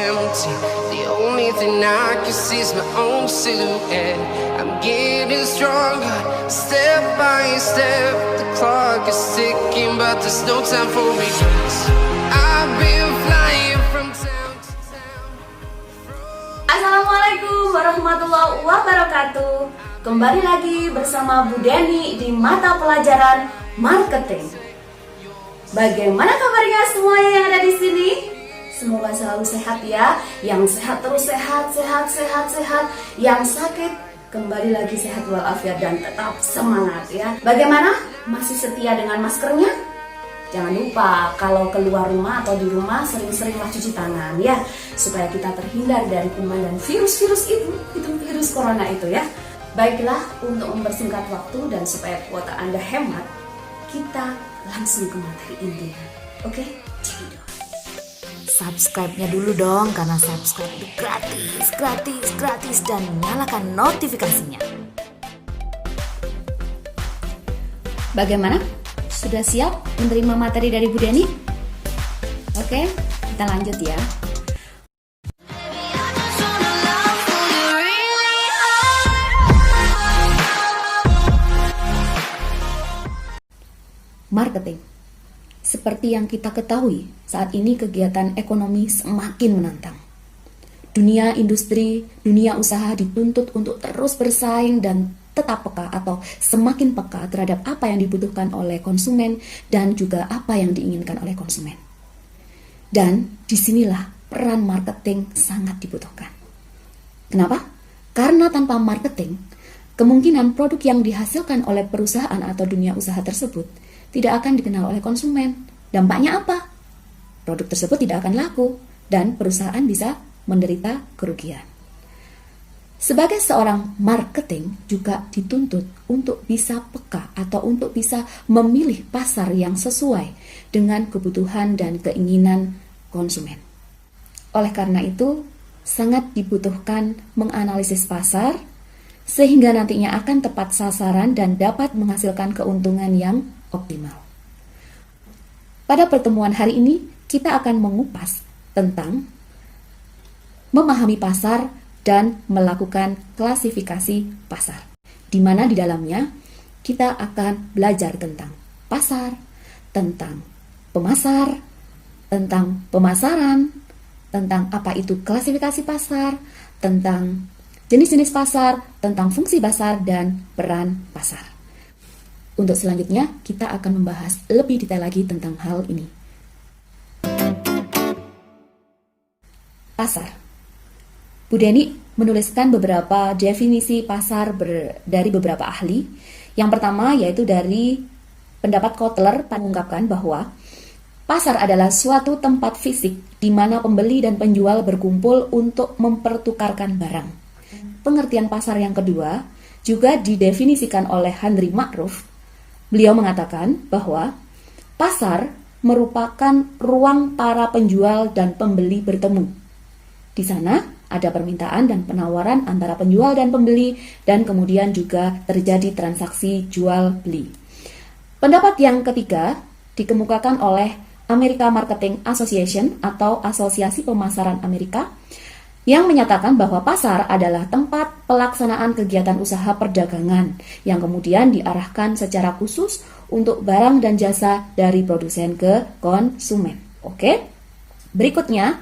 empty. The only thing I can see is my own silhouette. I'm getting stronger, step by step. The clock is ticking, but there's no time for regrets. I've been flying from town to town. Assalamualaikum warahmatullahi wabarakatuh. Kembali lagi bersama Bu Deni di mata pelajaran marketing. Bagaimana kabarnya semuanya yang ada di sini? Semoga selalu sehat ya. Yang sehat terus sehat. Yang sakit kembali lagi sehat walafiat dan tetap semangat ya. Bagaimana? Masih setia dengan maskernya? Jangan lupa kalau keluar rumah atau di rumah sering-seringlah cuci tangan ya, supaya kita terhindar dari kuman dan virus-virus itu virus corona itu ya. Baiklah, untuk mempersingkat waktu dan supaya kuota Anda hemat, kita langsung ke materi intinya. Oke? Cekidot. Subscribe-nya dulu dong, karena subscribe itu gratis dan nyalakan notifikasinya. Bagaimana? Sudah siap menerima materi dari Bu Deni? Oke, kita lanjut ya. Marketing. Seperti yang kita ketahui, saat ini kegiatan ekonomi semakin menantang. Dunia industri, dunia usaha dituntut untuk terus bersaing dan tetap peka atau semakin peka terhadap apa yang dibutuhkan oleh konsumen dan juga apa yang diinginkan oleh konsumen. Dan disinilah peran marketing sangat dibutuhkan. Kenapa? Karena tanpa marketing, kemungkinan produk yang dihasilkan oleh perusahaan atau dunia usaha tersebut tidak akan dikenal oleh konsumen. Dampaknya apa? Produk tersebut tidak akan laku dan perusahaan bisa menderita kerugian. Sebagai seorang marketing juga dituntut untuk bisa peka atau untuk bisa memilih pasar yang sesuai dengan kebutuhan dan keinginan konsumen. Oleh karena itu, sangat dibutuhkan menganalisis pasar sehingga nantinya akan tepat sasaran dan dapat menghasilkan keuntungan yang optimal. Pada pertemuan hari ini, kita akan mengupas tentang memahami pasar dan melakukan klasifikasi pasar, di mana di dalamnya kita akan belajar tentang pasar, tentang pemasar, tentang pemasaran, tentang apa itu klasifikasi pasar, tentang jenis-jenis pasar, tentang fungsi pasar, dan peran pasar. Untuk selanjutnya, kita akan membahas lebih detail lagi tentang hal ini. Pasar. Bu Deni menuliskan beberapa definisi pasar dari beberapa ahli. Yang pertama yaitu dari pendapat Kotler mengungkapkan bahwa pasar adalah suatu tempat fisik di mana pembeli dan penjual berkumpul untuk mempertukarkan barang. Pengertian pasar yang kedua juga didefinisikan oleh Henry Ma'ruf. Beliau mengatakan bahwa pasar merupakan ruang para penjual dan pembeli bertemu. Di sana ada permintaan dan penawaran antara penjual dan pembeli dan kemudian juga terjadi transaksi jual beli. Pendapat yang ketiga dikemukakan oleh American Marketing Association atau Asosiasi Pemasaran Amerika yang menyatakan bahwa pasar adalah tempat pelaksanaan kegiatan usaha perdagangan yang kemudian diarahkan secara khusus untuk barang dan jasa dari produsen ke konsumen. Oke? Berikutnya,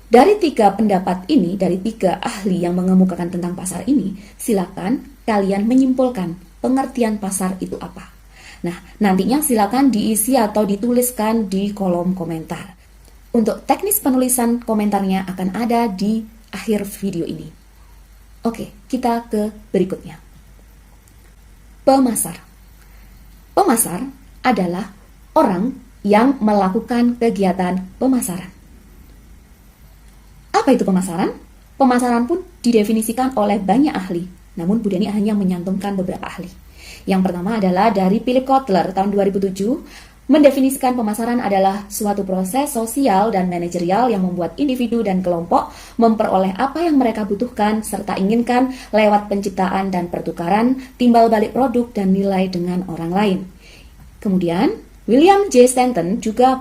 dari tiga pendapat ini, dari tiga ahli yang mengemukakan tentang pasar ini, silakan kalian menyimpulkan pengertian pasar itu apa. Nah, nantinya silakan diisi atau dituliskan di kolom komentar. Untuk teknis penulisan komentarnya akan ada di akhir video ini. Oke, kita ke berikutnya. Pemasar. Pemasar adalah orang yang melakukan kegiatan pemasaran. Apa itu pemasaran? Pemasaran pun didefinisikan oleh banyak ahli, namun Bu Deni hanya menyantumkan beberapa ahli. Yang pertama adalah dari Philip Kotler tahun 2007, mendefinisikan pemasaran adalah suatu proses sosial dan manajerial yang membuat individu dan kelompok memperoleh apa yang mereka butuhkan serta inginkan lewat penciptaan dan pertukaran timbal balik produk dan nilai dengan orang lain. Kemudian, William J. Stanton juga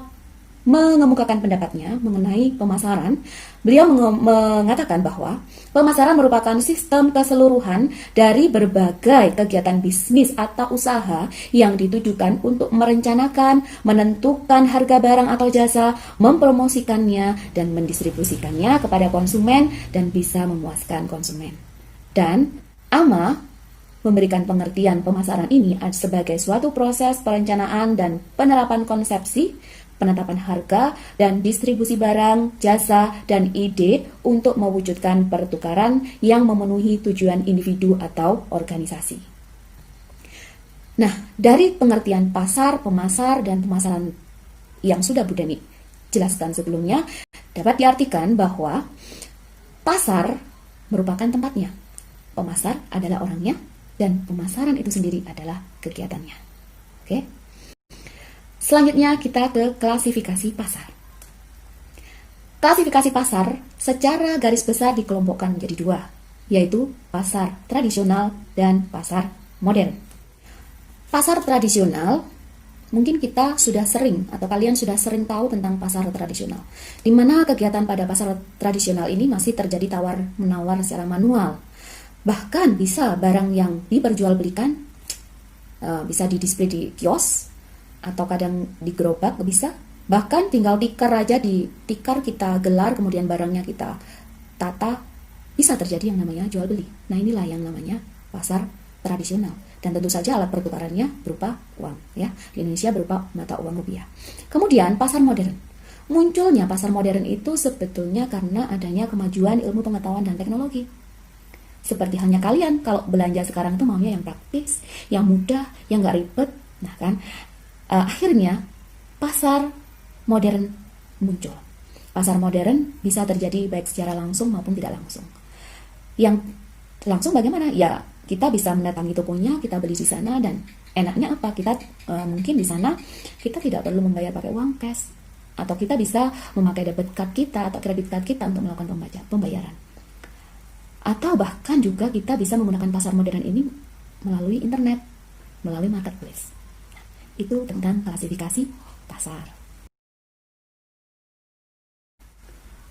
mengemukakan pendapatnya mengenai pemasaran, beliau mengatakan bahwa pemasaran merupakan sistem keseluruhan dari berbagai kegiatan bisnis atau usaha yang ditujukan untuk merencanakan, menentukan harga barang atau jasa, mempromosikannya, dan mendistribusikannya kepada konsumen dan bisa memuaskan konsumen. Dan AMA memberikan pengertian pemasaran ini sebagai suatu proses perencanaan dan penerapan konsepsi, penetapan harga, dan distribusi barang, jasa, dan ide untuk mewujudkan pertukaran yang memenuhi tujuan individu atau organisasi. Nah, dari pengertian pasar, pemasar, dan pemasaran yang sudah Bu Deni jelaskan sebelumnya, dapat diartikan bahwa pasar merupakan tempatnya, pemasar adalah orangnya, dan pemasaran itu sendiri adalah kegiatannya. Oke? Selanjutnya kita ke klasifikasi pasar. Klasifikasi pasar secara garis besar dikelompokkan menjadi dua, yaitu pasar tradisional dan pasar modern. Pasar tradisional, mungkin kita sudah sering atau kalian sudah sering tahu tentang pasar tradisional, di mana kegiatan pada pasar tradisional ini masih terjadi tawar-menawar secara manual. Bahkan bisa barang yang diperjualbelikan bisa didisplay di kios, atau kadang di gerobak bisa, bahkan tinggal tikar aja, di tikar kita gelar, kemudian barangnya kita tata, bisa terjadi yang namanya jual beli. Nah, inilah yang namanya pasar tradisional, dan tentu saja alat pertukarannya berupa uang, ya, di Indonesia berupa mata uang rupiah. Kemudian pasar modern. Munculnya pasar modern itu sebetulnya karena adanya kemajuan ilmu pengetahuan dan teknologi. Seperti halnya kalian kalau belanja sekarang itu maunya yang praktis, yang mudah, yang nggak ribet. Nah kan, akhirnya pasar modern muncul. Pasar modern bisa terjadi baik secara langsung maupun tidak langsung. Yang langsung bagaimana? Ya, kita bisa mendatangi tokonya, kita beli di sana, dan enaknya apa? Kita mungkin di sana kita tidak perlu membayar pakai uang cash, atau kita bisa memakai debit card kita atau kredit card kita untuk melakukan pembayaran. Atau bahkan juga kita bisa menggunakan pasar modern ini melalui internet, melalui marketplace. Itu tentang klasifikasi pasar.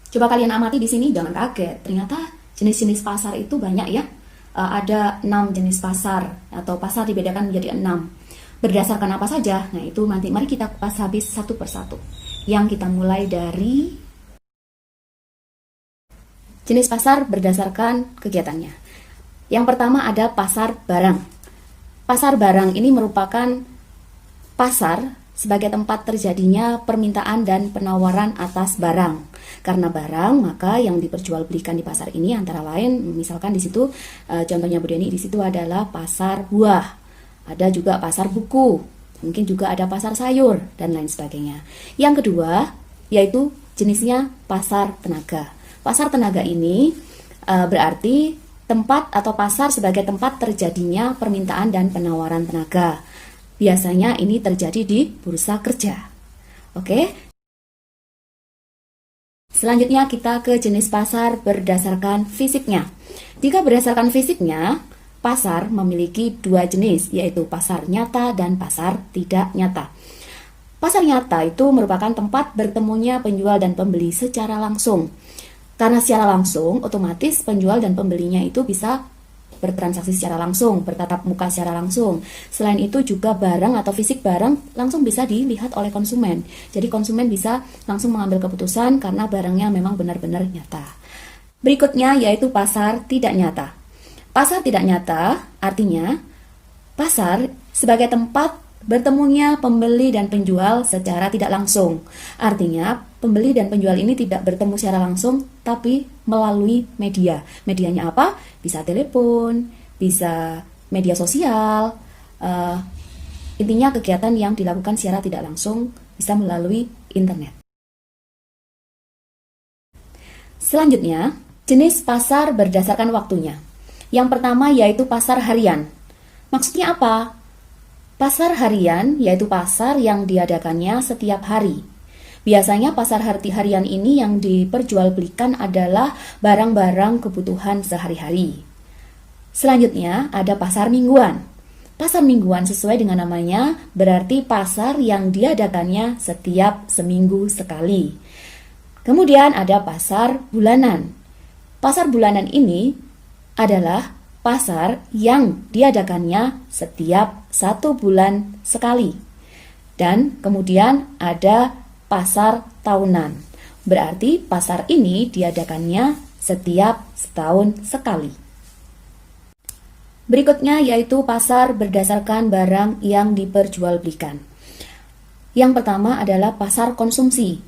Coba kalian amati di sini, jangan kaget. Ternyata jenis-jenis pasar itu banyak ya. Ada 6 jenis pasar, atau pasar dibedakan menjadi 6. Berdasarkan apa saja? Nah, itu nanti mari kita kupas habis satu persatu. Yang kita mulai dari jenis pasar berdasarkan kegiatannya. Yang pertama ada pasar barang. Pasar barang ini merupakan pasar sebagai tempat terjadinya permintaan dan penawaran atas barang. Karena barang, maka yang diperjualbelikan di pasar ini antara lain, misalkan di situ contohnya Bu Deni, di situ adalah pasar buah, ada juga pasar buku, mungkin juga ada pasar sayur dan lain sebagainya. Yang kedua yaitu jenisnya pasar tenaga. Pasar tenaga ini berarti tempat atau pasar sebagai tempat terjadinya permintaan dan penawaran tenaga. Biasanya ini terjadi di bursa kerja. Oke. Selanjutnya kita ke jenis pasar berdasarkan fisiknya. Jika berdasarkan fisiknya, pasar memiliki 2 jenis, yaitu pasar nyata dan pasar tidak nyata. Pasar nyata itu merupakan tempat bertemunya penjual dan pembeli secara langsung. Karena secara langsung, otomatis penjual dan pembelinya itu bisa bertransaksi secara langsung, bertatap muka secara langsung. Selain itu juga barang atau fisik barang langsung bisa dilihat oleh konsumen. Jadi konsumen bisa langsung mengambil keputusan karena barangnya memang benar-benar nyata. Berikutnya yaitu pasar tidak nyata. Pasar tidak nyata artinya pasar sebagai tempat bertemunya pembeli dan penjual secara tidak langsung. Artinya, pembeli dan penjual ini tidak bertemu secara langsung, tapi melalui media. Medianya apa? Bisa telepon, bisa media sosial. Intinya kegiatan yang dilakukan secara tidak langsung bisa melalui internet. Selanjutnya, jenis pasar berdasarkan waktunya. Yang pertama yaitu pasar harian. Maksudnya apa? Pasar harian yaitu pasar yang diadakannya setiap hari. Biasanya pasar harian ini yang diperjualbelikan adalah barang-barang kebutuhan sehari-hari. Selanjutnya ada pasar mingguan. Pasar mingguan sesuai dengan namanya berarti pasar yang diadakannya setiap seminggu sekali. Kemudian ada pasar bulanan. Pasar bulanan ini adalah pasar yang diadakannya setiap 1 bulan sekali. Dan kemudian ada pasar tahunan. Berarti pasar ini diadakannya setiap setahun sekali. Berikutnya yaitu pasar berdasarkan barang yang diperjualbelikan. Yang pertama adalah pasar konsumsi.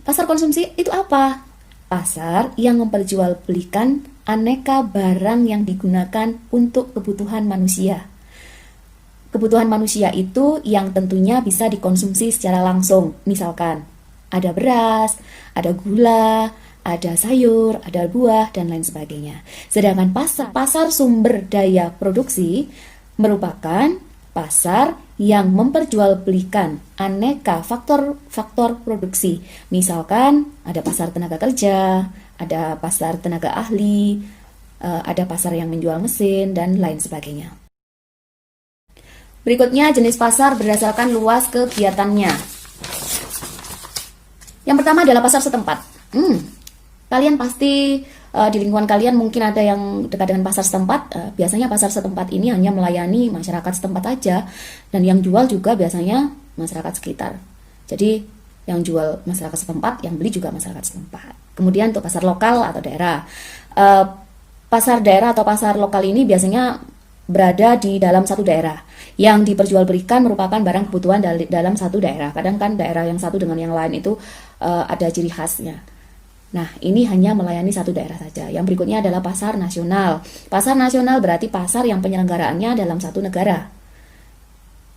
Pasar konsumsi itu apa? Pasar yang memperjualbelikan aneka barang yang digunakan untuk kebutuhan manusia. Kebutuhan manusia itu yang tentunya bisa dikonsumsi secara langsung. Misalkan ada beras, ada gula, ada sayur, ada buah, dan lain sebagainya. Sedangkan pasar sumber daya produksi merupakan pasar yang memperjualbelikan aneka faktor produksi. Misalkan ada pasar tenaga kerja, ada pasar tenaga ahli, ada pasar yang menjual mesin, dan lain sebagainya. Berikutnya jenis pasar berdasarkan luas kegiatannya. Yang pertama adalah pasar setempat. Kalian pasti di lingkungan kalian mungkin ada yang dekat dengan pasar setempat. Biasanya pasar setempat ini hanya melayani masyarakat setempat aja, dan yang jual juga biasanya masyarakat sekitar. Jadi yang jual masyarakat setempat, yang beli juga masyarakat setempat. Kemudian untuk pasar lokal atau daerah, pasar daerah atau pasar lokal ini biasanya berada di dalam satu daerah. Yang diperjualbelikan merupakan barang kebutuhan dalam satu daerah. Kadang kan daerah yang satu dengan yang lain itu ada ciri khasnya. Nah, ini hanya melayani satu daerah saja. Yang berikutnya adalah pasar nasional. Pasar nasional berarti pasar yang penyelenggaraannya dalam satu negara.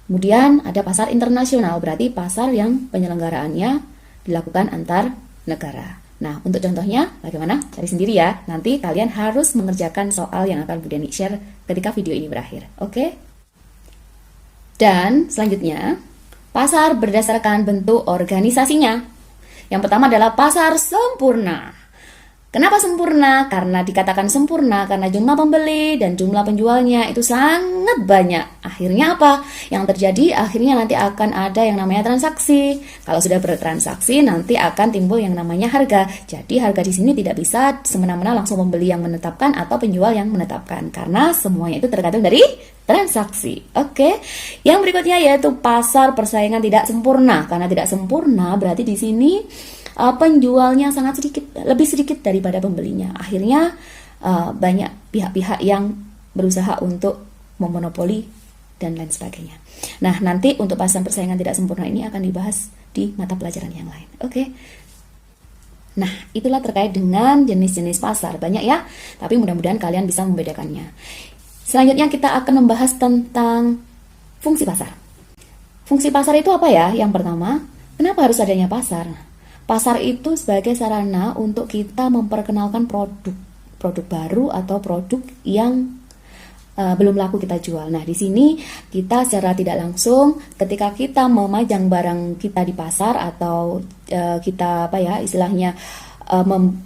Kemudian ada pasar internasional, berarti pasar yang penyelenggaraannya dilakukan antar negara. Nah, untuk contohnya bagaimana? Cari sendiri ya. Nanti kalian harus mengerjakan soal yang akan Bu Deni share ketika video ini berakhir. Oke? Dan selanjutnya, pasar berdasarkan bentuk organisasinya. Yang pertama adalah pasar sempurna. Kenapa sempurna? Karena dikatakan sempurna karena jumlah pembeli dan jumlah penjualnya itu sangat banyak. Akhirnya apa? Yang terjadi akhirnya nanti akan ada yang namanya transaksi. Kalau sudah bertransaksi nanti akan timbul yang namanya harga. Jadi harga di sini tidak bisa semena-mena langsung pembeli yang menetapkan atau penjual yang menetapkan, karena semuanya itu tergantung dari transaksi. Oke. Yang berikutnya yaitu pasar persaingan tidak sempurna. Karena tidak sempurna berarti di sini penjualnya sangat sedikit, lebih sedikit daripada pembelinya. Akhirnya banyak pihak-pihak yang berusaha untuk memonopoli dan lain sebagainya. Nah, nanti untuk pasar persaingan tidak sempurna ini akan dibahas di mata pelajaran yang lain. Oke. Nah, itulah terkait dengan jenis-jenis pasar. Banyak ya, tapi mudah-mudahan kalian bisa membedakannya. Selanjutnya kita akan membahas tentang fungsi pasar. Fungsi pasar itu apa ya? Yang pertama, kenapa harus adanya pasar? Pasar itu sebagai sarana untuk kita memperkenalkan produk baru atau produk yang belum laku kita jual. Nah, di sini kita secara tidak langsung ketika kita memajang barang kita di pasar atau kita istilahnya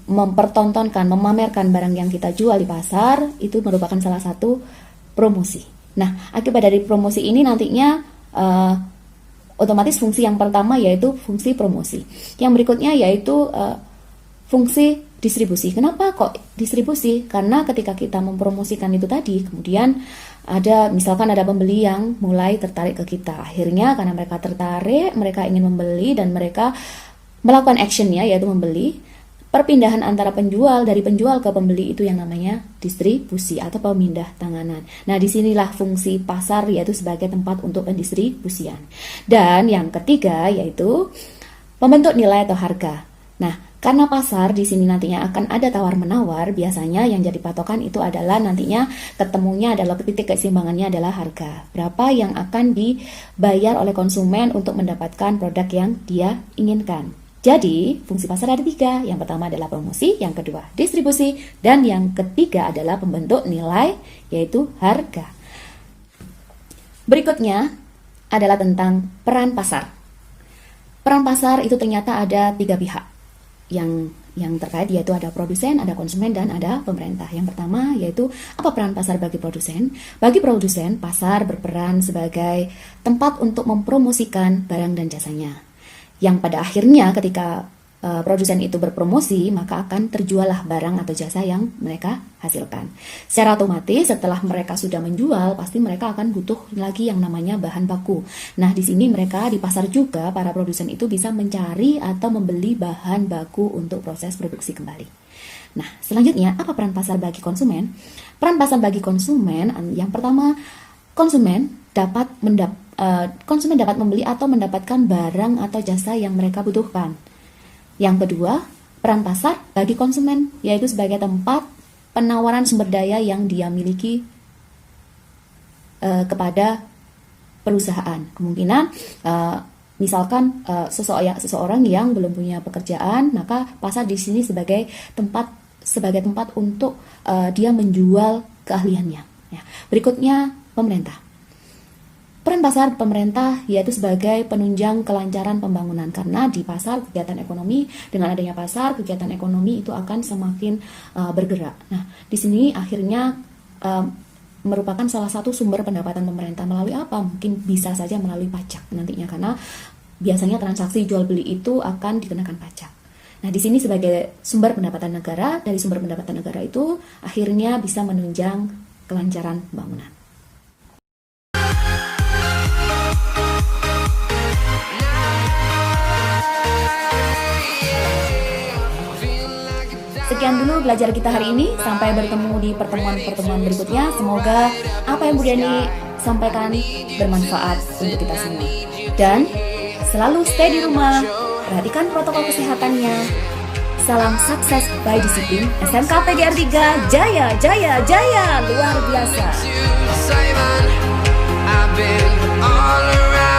mempertontonkan, memamerkan barang yang kita jual di pasar, itu merupakan salah satu promosi. Nah, akibat dari promosi ini nantinya otomatis fungsi yang pertama yaitu fungsi promosi. Yang berikutnya yaitu fungsi distribusi. Kenapa kok distribusi? Karena ketika kita mempromosikan itu tadi, kemudian misalkan ada pembeli yang mulai tertarik ke kita. Akhirnya karena mereka tertarik, mereka ingin membeli dan mereka melakukan actionnya yaitu membeli. Perpindahan antara dari penjual ke pembeli itu yang namanya distribusi atau pemindah tanganan. Nah, disinilah fungsi pasar yaitu sebagai tempat untuk pendistribusian. Dan yang ketiga yaitu pembentuk nilai atau harga. Nah, karena pasar di sini nantinya akan ada tawar-menawar, biasanya yang jadi patokan itu adalah nantinya ketemunya adalah titik keseimbangannya adalah harga. Berapa yang akan dibayar oleh konsumen untuk mendapatkan produk yang dia inginkan. Jadi, fungsi pasar ada 3. Yang pertama adalah promosi, yang kedua distribusi, dan yang ketiga adalah pembentuk nilai, yaitu harga. Berikutnya adalah tentang peran pasar. Peran pasar itu ternyata ada 3 pihak yang yang terkait, yaitu ada produsen, ada konsumen, dan ada pemerintah. Yang pertama yaitu apa peran pasar bagi produsen? Bagi produsen, pasar berperan sebagai tempat untuk mempromosikan barang dan jasanya. Yang pada akhirnya ketika produsen itu berpromosi, maka akan terjuallah barang atau jasa yang mereka hasilkan. Secara otomatis setelah mereka sudah menjual, pasti mereka akan butuh lagi yang namanya bahan baku. Nah, di sini mereka di pasar juga, para produsen itu bisa mencari atau membeli bahan baku untuk proses produksi kembali. Nah, selanjutnya apa peran pasar bagi konsumen? Peran pasar bagi konsumen, yang pertama, konsumen dapat membeli atau mendapatkan barang atau jasa yang mereka butuhkan. Yang kedua, peran pasar bagi konsumen, yaitu sebagai tempat penawaran sumber daya yang dia miliki kepada perusahaan. Kemungkinan misalkan seseorang yang belum punya pekerjaan, maka pasar di sini sebagai tempat untuk dia menjual keahliannya. Ya. Berikutnya, pemerintah. Peran pasar pemerintah yaitu sebagai penunjang kelancaran pembangunan, karena di pasar kegiatan ekonomi, dengan adanya pasar kegiatan ekonomi itu akan semakin bergerak. Nah, di sini akhirnya merupakan salah satu sumber pendapatan pemerintah melalui apa? Mungkin bisa saja melalui pajak nantinya, karena biasanya transaksi jual beli itu akan dikenakan pajak. Nah, di sini sebagai sumber pendapatan negara, dari sumber pendapatan negara itu akhirnya bisa menunjang kelancaran pembangunan. Sekian dulu belajar kita hari ini. Sampai bertemu di pertemuan-pertemuan berikutnya. Semoga apa yang Bu Diani sampaikan bermanfaat untuk kita semua. Dan selalu stay di rumah, perhatikan protokol kesehatannya. Salam sukses by disiplin. SMK PGR 3, jaya, jaya, jaya, luar biasa. I've been all around.